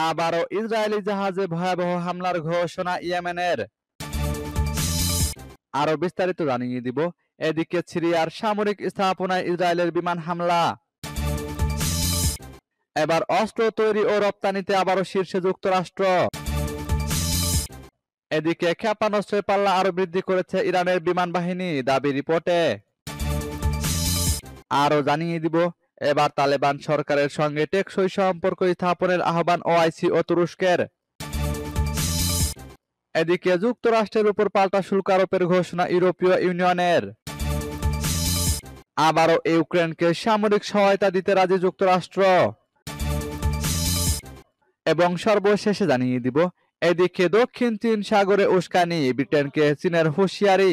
আবারও ইসরায়েলি জাহাজে ভয়াবহ হামলার ঘোষণা ইয়েমেনের। আরো বিস্তারিত জানিয়ে দিব। এদিকে সিরিয়ার সামরিক স্থাপনায় ইসরায়েলের বিমান হামলা। এবার অস্ত্র তৈরি ও রপ্তানিতে আবারও শীর্ষে যুক্তরাষ্ট্র। এদিকে ক্ষেপণাস্ত্রের পাল্লা আরো বৃদ্ধি করেছে ইরানের বিমান বাহিনী, দাবি রিপোর্টে। আরো জানিয়ে দিব, এবার তালেবান সরকারের সঙ্গে টেকসই সম্পর্ক স্থাপনের আহ্বান ওআইসি ও তুরস্কের। এদিকে যুক্তরাষ্ট্রের উপর পাল্টা শুল্ক আরোপের ঘোষণা ইউরোপীয় ইউনিয়নের। আবারও ইউক্রেনকে সামরিক সহায়তা দিতে রাজি যুক্তরাষ্ট্র। এবং সর্বশেষে জানিয়ে দিব, এদিকে দক্ষিণ চীন সাগরে উস্কানি, ব্রিটেনকে চীনের হুঁশিয়ারি।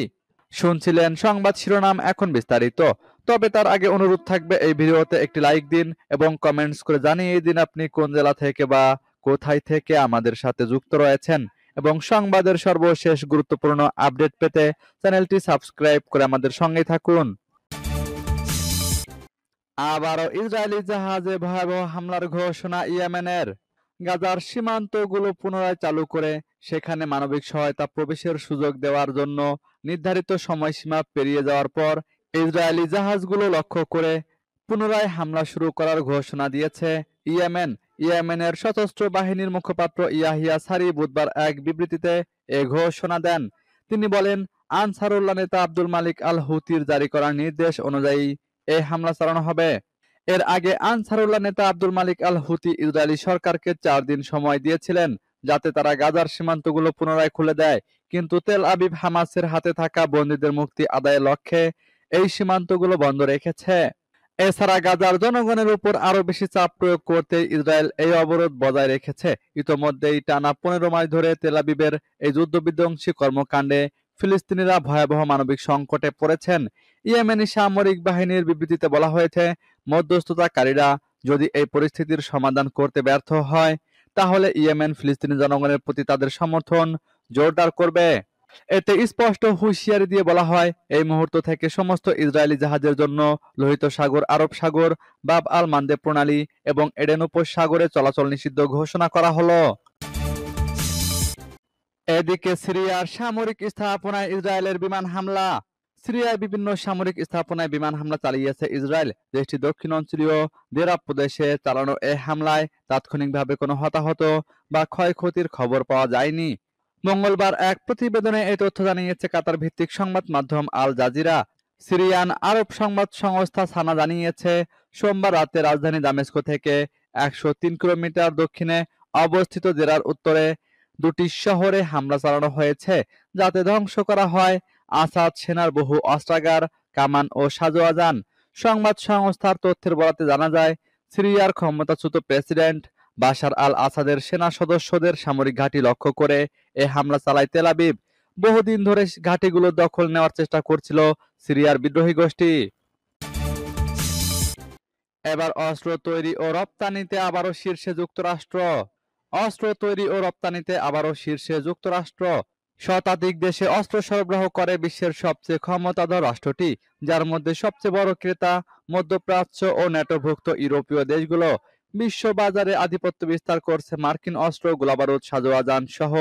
শুনছিলেন সংবাদ শিরোনাম, এখন বিস্তারিত। তবে তার আগে অনুরোধ থাকবে এই ভিডিওতে একটি লাইক দিন এবং কমেন্টস করে জানিয়ে দিন আপনি কোন জেলা থেকে বা কোথায় থেকে আমাদের সাথে যুক্ত রয়েছেন। এবং সংবাদের সর্বশেষ গুরুত্বপূর্ণ আপডেট পেতে চ্যানেলটি সাবস্ক্রাইব করে আমাদের সঙ্গেই থাকুন। আবারও ইসরায়েলি জাহাজে ভয়াবহ হামলার ঘোষণা ইয়েমেনের। গাজার সীমান্তগুলো পুনরায় চালু করে সেখানে মানবিক সহায়তা প্রবেশের সুযোগ দেওয়ার জন্য নির্ধারিত সময়সীমা পেরিয়ে যাওয়ার পর ইসরায়েলি জাহাজগুলো লক্ষ্য করে পুনরায় হামলা শুরু করার ঘোষণা দিয়েছে ইয়েমেন। ইয়েমেনের সশস্ত্র বাহিনীর মুখপাত্র ইয়াহিয়া সারি বুধবার এক বিবৃতিতে এ ঘোষণা দেন। তিনি বলেন, আনসারুল্লাহ নেতা আব্দুল মালিক আল হুতির জারি করা নির্দেশ অনুযায়ী এই হামলা চালানো হবে। এর আগে আনসারুল্লাহ নেতা আব্দুল মালিক আল হুতি ইসরায়েলি সরকারকে 4 দিন সময় দিয়েছিলেন যাতে তারা গাজার সীমান্তগুলো পুনরায় খুলে দেয়, কিন্তু তেল আবিব হামাসের হাতে থাকা বন্দীদের মুক্তি আদায়ের লক্ষ্যে এই সীমান্তগুলো বন্ধ রেখেছে। এছাড়া গাজার জনগণের উপর আরো বেশি চাপ প্রয়োগ করতে ইসরায়েল এই অবরোধ বজায় রেখেছে। ইতোমধ্যেই টানা 15 মাস ধরে তেল আবিবের এই যুদ্ধবিধ্বংসী কর্মকাণ্ডে ফিলিস্তিনিরা ভয়াবহ মানবিক সংকটে পড়েছেন। ইয়েমেনি সামরিক বাহিনীর বিবৃতিতে বলা হয়েছে, মধ্যস্থতাকারীরা যদি এই পরিস্থিতির সমাধান করতে ব্যর্থ হয় তাহলে ইয়েমেন ফিলিস্তিনি জনগণের প্রতি তাদের সমর্থন জোরদার করবে। এতে স্পষ্ট হুঁশিয়ারি দিয়ে বলা হয়, এই মুহূর্ত থেকে সমস্ত ইসরায়েলি জাহাজের জন্য লোহিত সাগর, আরব সাগর, বাব আল মানদেব প্রণালী এবং এডেন উপসাগরে চলাচল নিষিদ্ধ ঘোষণা করা হলো। এদিকে সিরিয়ার সামরিক স্থাপনায় ইসরায়েলের বিমান হামলা। সিরিয়ার বিভিন্ন সামরিক স্থাপনায় বিমান হামলা চালিয়েছে ইসরায়েল। দেশটির দক্ষিণাঞ্চলীয় দেরা প্রদেশে চালানো এই হামলায় তাৎক্ষণিকভাবে কোনো হতাহত বা ক্ষয়ক্ষতির খবর পাওয়া যায়নি। মঙ্গলবার এক প্রতিবেদনে এই তথ্য জানিয়েছে কাতার ভিত্তিক সংবাদ মাধ্যম আল জাজিরা। সিরিয়ান আরব সংবাদ সংস্থা সানা জানিয়েছে, সোমবার রাতে রাজধানী দামেস্ক থেকে 103 কিলোমিটার দক্ষিণে অবস্থিত দেরার উত্তরে 2টি শহরে হামলা চালানো হয়েছে, যাতে ধ্বংস করা হয় আসাদ সেনার বহু অস্ত্রাগার, কামান ও সাজোয়াজান। সংবাদ সংস্থার তথ্যের বরাতে জানা যায়, সিরিয়ার ক্ষমতাচ্যুত প্রেসিডেন্ট বাশার আল আসাদের সেনা সদস্যদের সামরিক ঘাঁটি লক্ষ্য করে এ হামলা চালায় তেল আবিব। বহুদিন ধরে ঘাঁটিগুলো দখল নেওয়ার চেষ্টা করছিল সিরিয়ার বিদ্রোহী গোষ্ঠী। এবার অস্ত্র তৈরি ও রপ্তানিতে আবারও শীর্ষে যুক্তরাষ্ট্র। অস্ত্র তৈরি ও রপ্তানিতে আবারও শীর্ষে যুক্তরাষ্ট্র। শতাধিক দেশে অস্ত্র সরবরাহ করে বিশ্বের সবচেয়ে ক্ষমতাধর রাষ্ট্রটি, যার মধ্যে সবচেয়ে বড় ক্রেতা মধ্যপ্রাচ্য ও ন্যাটোভুক্ত ইউরোপীয় দেশগুলো। বিশ্ব বাজারে আধিপত্য বিস্তার করছে মার্কিন অস্ত্র, গোলাবারুদ, সাজোয়াজান সহ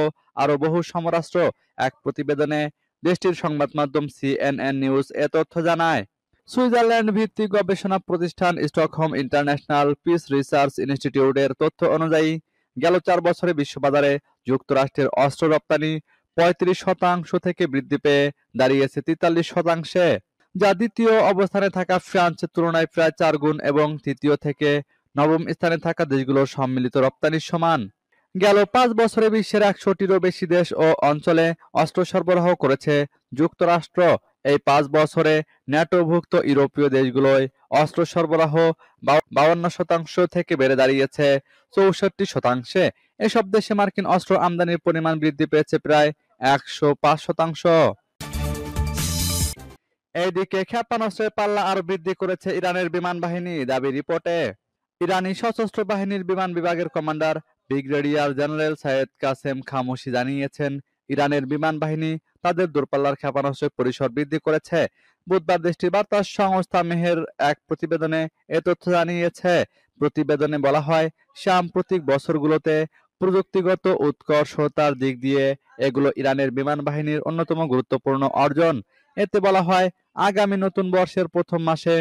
আরো বহু সমরাস্ত্র। এক প্রতিবেদনে দেশটির সংবাদ মাধ্যম সিএনএন নিউজ এ তথ্য জানায়। সুইজারল্যান্ড ভিত্তিক গবেষণা প্রতিষ্ঠান স্টকহোম ইন্টারন্যাশনাল পিস রিসার্চ ইনস্টিটিউটের তথ্য অনুযায়ী গেল 4 বছরে বিশ্ববাজারে যুক্তরাষ্ট্রের অস্ত্র রপ্তানি 35% থেকে বৃদ্ধি পেয়ে দাঁড়িয়েছে 43%, যা দ্বিতীয় অবস্থানে থাকা ফ্রান্সের তুলনায় প্রায় 4 গুণ এবং তৃতীয় থেকে নবম স্থানে থাকা দেশগুলোর সম্মিলিত রপ্তানির সমান। গেল 5 বছরে বিশ্বের 100টিরও বেশি দেশ ও অঞ্চলে অস্ত্র সরবরাহ করেছে যুক্তরাষ্ট্র। এই 5 বছরে ন্যাটোভুক্ত ইউরোপীয় দেশগুলোয় অস্ত্র সরবরাহ 52% থেকে বেড়ে দাঁড়িয়েছে 64%। এসব দেশে মার্কিন অস্ত্র আমদানির পরিমাণ বৃদ্ধি পেয়েছে প্রায় 105%। এইদিকে ক্ষেপণাস্ত্রের পাল্লা আরো বৃদ্ধি করেছে ইরানের বিমান বাহিনী, দাবি রিপোর্টে। ইরানি সশস্ত্র বাহিনীর বিমান বিভাগের commander brigadier general Sayyed Qasem Khamoshi জানিয়েছেন, ইরানের বিমান বাহিনী তাদের দূরপাল্লার ক্ষেপণাস্ত্রের পরিসর বৃদ্ধি করেছে। বুধবার দেশটির বার্তা সংস্থা মেহের এক প্রতিবেদনে এ তথ্য জানিয়েছে। প্রতিবেদনে বলা হয়, সাম্প্রতিক বছরগুলোতে প্রযুক্তিগত উৎকর্ষতার দিক দিয়ে এগুলো ইরানের বিমান বাহিনীর অন্যতম গুরুত্বপূর্ণ অর্জন। এতে বলা হয়, আগামী নতুন বর্ষের প্রথম মাসে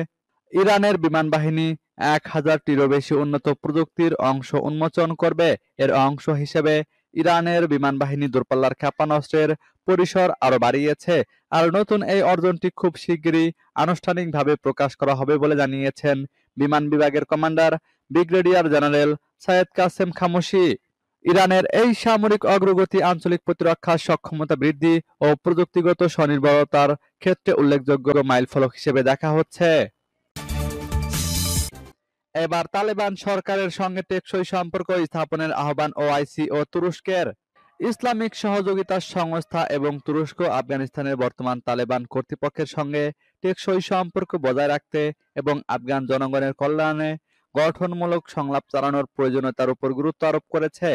ইরানের বিমান বাহিনী 1000টিরও বেশি উন্নত প্রযুক্তির অংশ উন্মোচন করবে। এর অংশ হিসেবে ইরানের বিমান বাহিনী দূরপাল্লার ক্ষেপণাস্ত্রের পরিসর আরও বাড়িয়েছে। আর নতুন এই অর্জনটি খুব শিগগিরই আনুষ্ঠানিকভাবে প্রকাশ করা হবে বলে জানিয়েছেন বিমান বিভাগের কমান্ডার ব্রিগেডিয়ার জেনারেল সায়েদ কাসেম খামোশি। ইরানের এই সামরিক অগ্রগতি আঞ্চলিক প্রতিরক্ষা সক্ষমতা বৃদ্ধি ও প্রযুক্তিগত স্বনির্ভরতার ক্ষেত্রে উল্লেখযোগ্য মাইলফলক হিসেবে দেখা হচ্ছে। এবার তালেবান সরকারের সঙ্গে টেকসই সম্পর্ক স্থাপনের আহ্বান ওআইসি ও তুরস্কের। ইসলামিক সহযোগিতা সংস্থা এবং তুরস্ক আফগানিস্তানের বর্তমান তালেবান কর্তৃপক্ষের সঙ্গে টেকসই সম্পর্ক বজায় রাখতে এবং আফগান জনগণের কল্যাণে গঠনমূলক সংলাপ চালানোর প্রয়োজনীয়তার উপর গুরুত্ব আরোপ করেছে।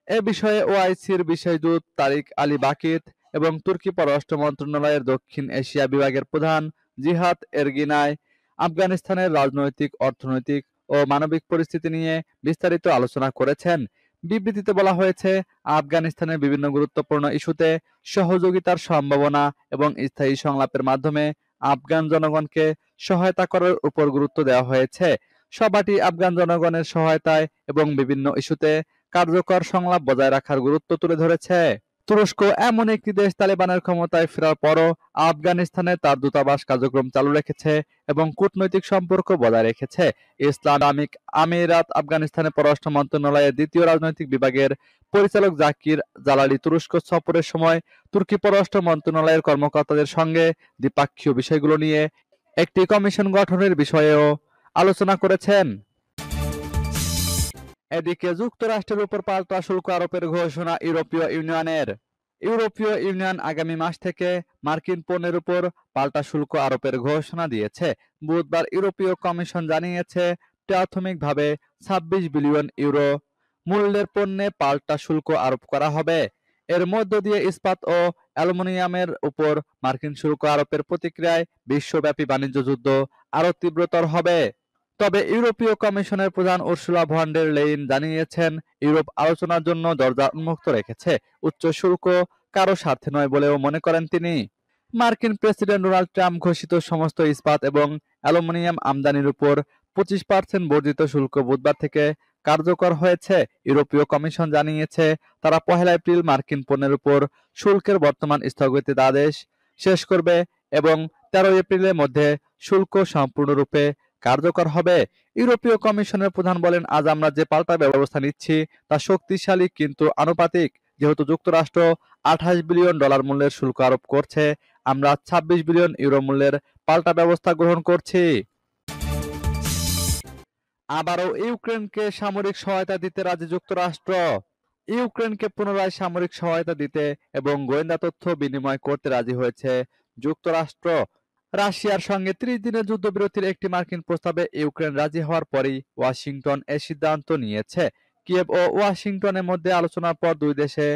এ বিষয়ে ওআইসির বিশেষ দূত তারিক আলী বাকিত এবং তুর্কি পররাষ্ট্র মন্ত্রণালয়ের দক্ষিণ এশিয়া বিভাগের প্রধান জিহাদ এরগিনাই আফগানিস্তানের রাজনৈতিক, অর্থনৈতিক ও মানবিক পরিস্থিতি নিয়ে বিস্তারিত আলোচনা করেছেন। বিবৃতিতে বলা হয়েছে, আফগানিস্তানের বিভিন্ন গুরুত্বপূর্ণ ইস্যুতে সহযোগিতার সম্ভাবনা এবং স্থায়ী সংলাপের মাধ্যমে আফগান জনগণকে সহায়তা করার উপর গুরুত্ব দেওয়া হয়েছে। সভাটি আফগান জনগণের সহায়তায় এবং বিভিন্ন ইস্যুতে কার্যকর সংলাপ বজায় রাখার গুরুত্ব তুলে ধরেছে। তুরস্ক এমন একটি দেশ তালেবানের ক্ষমতায় ফেরার পরও আফগানিস্তানে তার দূতাবাস কার্যক্রম চালু রেখেছে এবং কূটনৈতিক সম্পর্ক বজায় রেখেছে। ইসলামিক আমিরাত আফগানিস্তানের পররাষ্ট্র মন্ত্রণালয়ের দ্বিতীয় রাজনৈতিক বিভাগের পরিচালক জাকির জালালি তুরস্ক সফরের সময় তুর্কি পররাষ্ট্র মন্ত্রণালয়ের কর্মকর্তাদের সঙ্গে দ্বিপাক্ষীয় বিষয়গুলো নিয়ে একটি কমিশন গঠনের বিষয়েও আলোচনা করেছেন। এদিকে যুক্তরাষ্ট্রের উপর পাল্টা শুল্ক আরোপের ঘোষণা ইউরোপীয় ইউনিয়নের। ইউরোপীয় ইউনিয়ন আগামী মাস থেকে মার্কিন পণ্যের উপর পাল্টা শুল্ক আরোপের ঘোষণা দিয়েছে। বুধবার ইউরোপীয় কমিশন জানিয়েছে, প্রাথমিকভাবে 26 বিলিয়ন ইউরো মূল্যের পণ্যে পাল্টা শুল্ক আরোপ করা হবে। এর মধ্য দিয়ে ইস্পাত ও অ্যালুমিনিয়ামের উপর মার্কিন শুল্ক আরোপের প্রতিক্রিয়ায় বিশ্বব্যাপী বাণিজ্য যুদ্ধ আরও তীব্রতর হবে। তবে ইউরোপীয় কমিশনের প্রধান উর্সুলা ভন ডের লেইন জানিয়েছেন, ইউরোপ আলোচনার জন্য দরজা উন্মুক্ত রেখেছে। উচ্চ শুল্ক কারো স্বার্থে নয় বলেও মনে করেন তিনি। মার্কিন প্রেসিডেন্ট ডোনাল্ড ট্রাম্প ঘোষিত সমস্ত ইস্পাত এবং অ্যালুমিনিয়াম আমদানির উপর 25% বর্ধিত শুল্ক বুধবার থেকে কার্যকর হয়েছে। ইউরোপীয় কমিশন জানিয়েছে, তারা 1 এপ্রিল মার্কিন পণ্যের উপর শুল্কের বর্তমান স্থগিতাদেশ শেষ করবে এবং 13 এপ্রিলের মধ্যে শুল্ক সম্পূর্ণরূপে কার্যকর হবে। ইউরোপীয় কমিশনের প্রধান বলেন, আজ আমরা যে পাল্টা ব্যবস্থা নিচ্ছি তা শক্তিশালী কিন্তু আনুপাতিক। যেহেতু যুক্তরাষ্ট্র $28 বিলিয়ন মূল্যের শুল্ক আরোপ করছে, আমরা 26 বিলিয়ন ইউরো মূল্যের পাল্টা ব্যবস্থা গ্রহণ করছি। আবারও ইউক্রেনকে সামরিক সহায়তা দিতে রাজি যুক্তরাষ্ট্র। ইউক্রেনকে পুনরায় সামরিক সহায়তা দিতে এবং গোয়েন্দা তথ্য বিনিময় করতে রাজি হয়েছে যুক্তরাষ্ট্র। রাশিয়ার সঙ্গে 30 দিনের যুদ্ধবিরতির একটি মার্কিন প্রস্তাবে ইউক্রেন রাজি হওয়ার পরই ওয়াশিংটন এ সিদ্ধান্ত নিয়েছে। কিয়েভ ও ওয়াশিংটনের মধ্যে আলোচনার পর দুই দেশে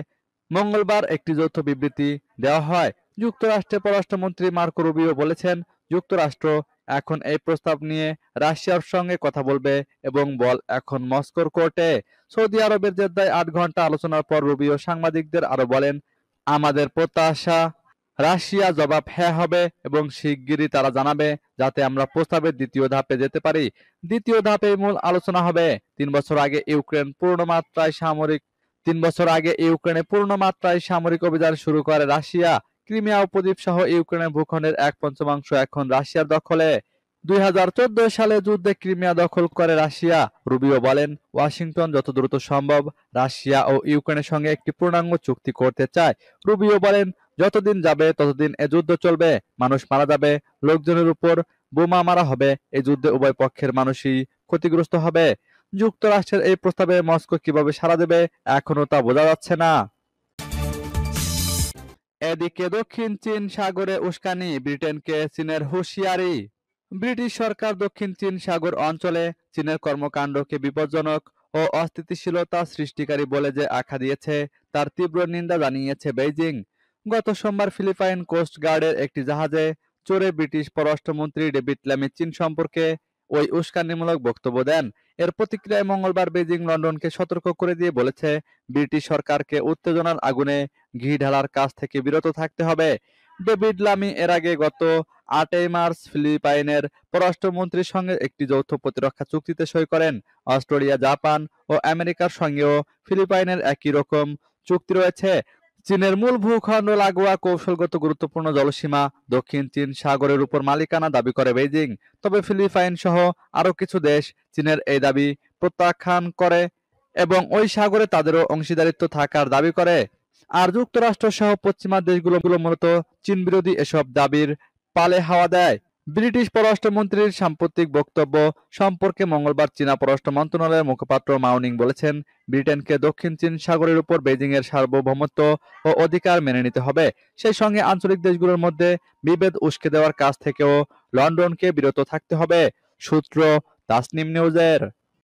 মঙ্গলবার একটি যৌথ বিবৃতি দেওয়া হয়। যুক্তরাষ্ট্রের পররাষ্ট্রমন্ত্রী মার্কো রুবিও বলেছেন, যুক্তরাষ্ট্র এখন এই প্রস্তাব নিয়ে রাশিয়ার সঙ্গে কথা বলবে এবং বল এখন মস্কোর কোর্টে। সৌদি আরবের জেদ্দায় 8 ঘন্টা আলোচনার পর রুবিও সাংবাদিকদের আরো বলেন, আমাদের প্রত্যাশা রাশিয়া জবাব হ্যাঁ হবে এবং শিগগিরই তারা জানাবে যাতে আমরা প্রস্তাবের দ্বিতীয় ধাপে যেতে পারি। দ্বিতীয় ধাপে মূল আলোচনা হবে। 3 বছর আগে ইউক্রেনে পূর্ণমাত্রায় সামরিক অভিযান শুরু করে রাশিয়া। ক্রিমিয়া উপদ্বীপ সহ ইউক্রেনের ভূখণ্ডের 1/5 এখন রাশিয়ার দখলে। 2014 সালে যুদ্ধে ক্রিমিয়া দখল করে রাশিয়া। রুবিও বলেন, ওয়াশিংটন যত দ্রুত সম্ভব রাশিয়া ও ইউক্রেনের সঙ্গে একটি পূর্ণাঙ্গ চুক্তি করতে চায়। রুবিও বলেন, যতদিন যাবে ততদিন এ যুদ্ধ চলবে, মানুষ মারা যাবে, লোকজনের উপর বোমা মারা হবে, এই যুদ্ধে উভয় পক্ষের মানুষই ক্ষতিগ্রস্ত হবে। যুক্তরাষ্ট্রের এই প্রস্তাবে মস্কো কিভাবে সাড়া দেবে এখনো তা বোঝা যাচ্ছে না। এদিকে দক্ষিণ চীন সাগরে উস্কানি, ব্রিটেনকে চীনের হুঁশিয়ারি। ব্রিটিশ সরকার দক্ষিণ চীন সাগর অঞ্চলে চীনের কর্মকাণ্ডকে বিপজ্জনক ও অস্থিতিশীলতা সৃষ্টিকারী বলে যে আখ্যা দিয়েছে তার তীব্র নিন্দা জানিয়েছে বেইজিং। গত সোমবার ফিলিপাইন কোস্ট গার্ডের একটি জাহাজে চড়ে ব্রিটিশ পররাষ্ট্রমন্ত্রী ডেভিড ল্যামি চীন সম্পর্কে ওই উস্কানিমূলক বক্তব্য দেন। এর প্রতিক্রিয়ায় মঙ্গলবার বেজিং লন্ডনকে সতর্ক করে দিয়ে বলেছে, ব্রিটিশ সরকারকে উত্তেজনার আগুনে ঘি ঢালার কাজ থেকে বিরত থাকতে হবে। ডেভিড লামি এর আগে গত 8 মার্চ ফিলিপাইনের পররাষ্ট্রমন্ত্রীর সঙ্গে একটি যৌথ প্রতিরক্ষা চুক্তিতে সই করেন। অস্ট্রেলিয়া, জাপান ও আমেরিকার সঙ্গেও ফিলিপাইনের একই রকম চুক্তি রয়েছে। চীনের মূল ভূখণ্ড লাগোয়া কৌশলগত গুরুত্বপূর্ণ জলসীমা দক্ষিণ চীন সাগরের উপর মালিকানা দাবি করে বেইজিং। তবে ফিলিপাইন সহ আরও কিছু দেশ চীনের এই দাবি প্রত্যাখ্যান করে এবং ওই সাগরে তাদেরও অংশীদারিত্ব থাকার দাবি করে। আর যুক্তরাষ্ট্র সহ পশ্চিমা দেশগুলো মূলত চীন বিরোধী এসব দাবির পালে হাওয়া দেয়। ব্রিটিশ পররাষ্ট্রমন্ত্রীর সাম্প্রতিক বক্তব্য সম্পর্কে মঙ্গলবার চীনা পররাষ্ট্র মন্ত্রণালয়ের মুখপাত্র মাও নিং বলেছেন, ব্রিটেনকে দক্ষিণ চীন সাগরের উপর বেইজিংয়ের সার্বভৌমত্ব ও অধিকার মেনে নিতে হবে। সেই সঙ্গে আঞ্চলিক দেশগুলোর মধ্যে বিভেদ উস্কে দেওয়ার কাজ থেকেও লন্ডনকে বিরত থাকতে হবে। সূত্র তাসনিম নিউজের।